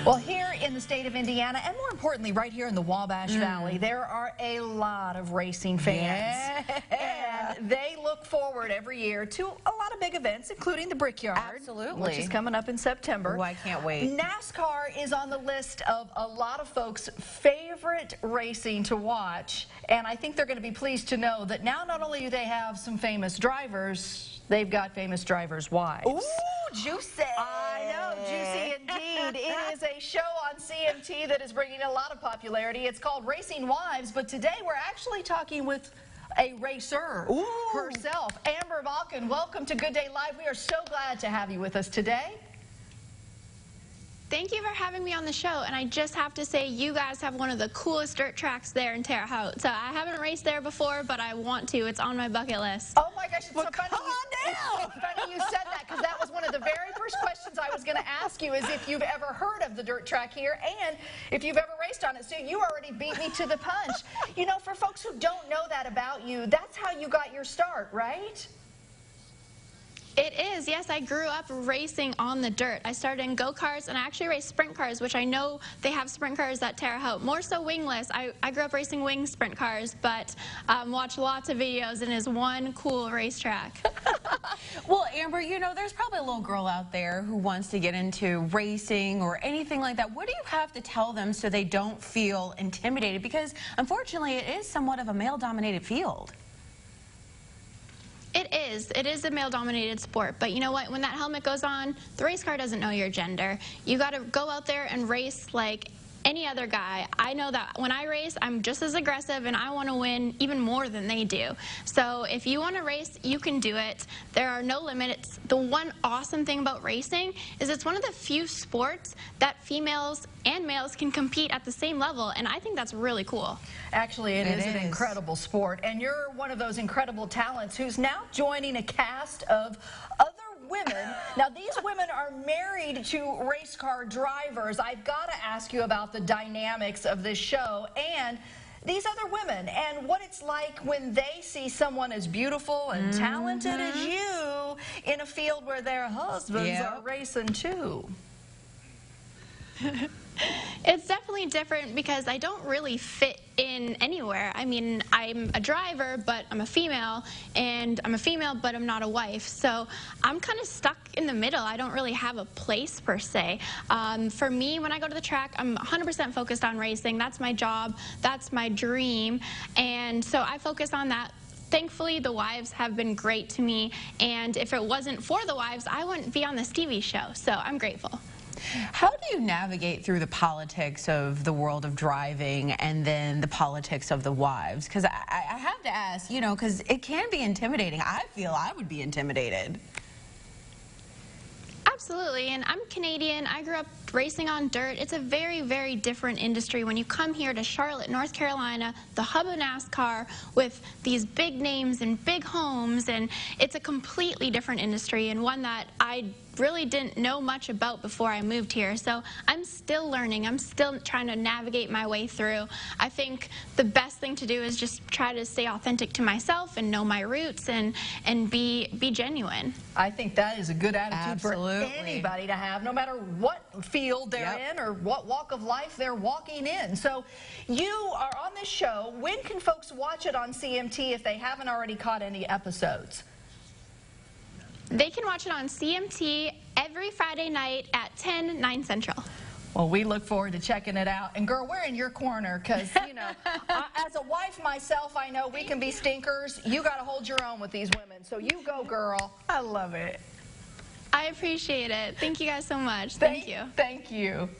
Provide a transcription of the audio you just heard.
Well, here in the state of Indiana, and more importantly, right here in the Wabash Valley, there are a lot of racing fans. Yeah. And they look forward every year to a lot of big events, including the Brickyard. Absolutely. Which is coming up in September. Oh, I can't wait. NASCAR is on the list of a lot of folks' favorite racing to watch. And I think they're going to be pleased to know that now not only do they have some famous drivers, they've got famous drivers' wives. Ooh, juicy. I know, juicy indeed. It is a show on CMT that is bringing a lot of popularity. It's called Racing Wives, but today we're actually talking with a racer herself. Amber Malkin, welcome to Good Day Live. We are so glad to have you with us today. Thank you for having me on the show, and I just have to say you guys have one of the coolest dirt tracks there in Terre Haute. So I haven't raced there before, but I want to. It's on my bucket list. Oh my gosh, it's so funny. It's funny you said that, because that was one of the very first questions I was going to ask you, is if you've ever heard of the dirt track here and if you've ever raced on it. So you already beat me to the punch. You know, for folks who don't know that about you, that's how you got your start, right? It is, yes. I grew up racing on the dirt. I started in go-karts, and I actually raced sprint cars, which I know they have sprint cars at Terre Haute. More so wingless. I grew up racing wing sprint cars, but watched lots of videos, and is one cool racetrack. Well, Amber, you know, there's probably a little girl out there who wants to get into racing or anything like that. What do you have to tell them so they don't feel intimidated? Because, unfortunately, it is somewhat of a male-dominated field. It is a male-dominated sport, but you know what? When that helmet goes on, the race car doesn't know your gender. You got to go out there and race like any other guy. I know that when I race, I'm just as aggressive, and I want to win even more than they do. So if you want to race, you can do it. There are no limits. The one awesome thing about racing is it's one of the few sports that females and males can compete at the same level, and I think that's really cool. Actually, it is an incredible sport, and you're one of those incredible talents who's now joining a cast of other women. Now, these women are married to race car drivers. I've got to ask you about the dynamics of this show and these other women and what it's like when they see someone as beautiful and talented as you in a field where their husbands are racing too. It's definitely different because I don't really fit in anywhere. I mean, I'm a driver, but I'm a female, and I'm a female, but I'm not a wife. So I'm kind of stuck in the middle. I don't really have a place per se. For me, when I go to the track, I'm 100% focused on racing. That's my job. That's my dream. And so I focus on that. Thankfully, the wives have been great to me, and if it wasn't for the wives, I wouldn't be on this TV show. So I'm grateful. How do you navigate through the politics of the world of driving and then the politics of the wives? Because I have to ask, you know, because it can be intimidating. I feel I would be intimidated. Absolutely, and I'm Canadian. I grew up racing on dirt. It's a very, very different industry when you come here to Charlotte, North Carolina, the hub of NASCAR, with these big names and big homes, and it's a completely different industry, and one that I really didn't know much about before I moved here. So I'm still learning. I'm still trying to navigate my way through. I think the best thing to do is just try to stay authentic to myself and know my roots and be genuine. I think that is a good attitude for anybody to have, no matter what field they're in or what walk of life they're walking in. So you are on this show. When can folks watch it on CMT if they haven't already caught any episodes? They can watch it on CMT every Friday night at 10, 9 Central. Well, we look forward to checking it out. And, girl, we're in your corner because, you know, as a wife myself, I know we can be stinkers. You got to hold your own with these women. So you go, girl. I love it. I appreciate it. Thank you guys so much. Thank you. Thank you.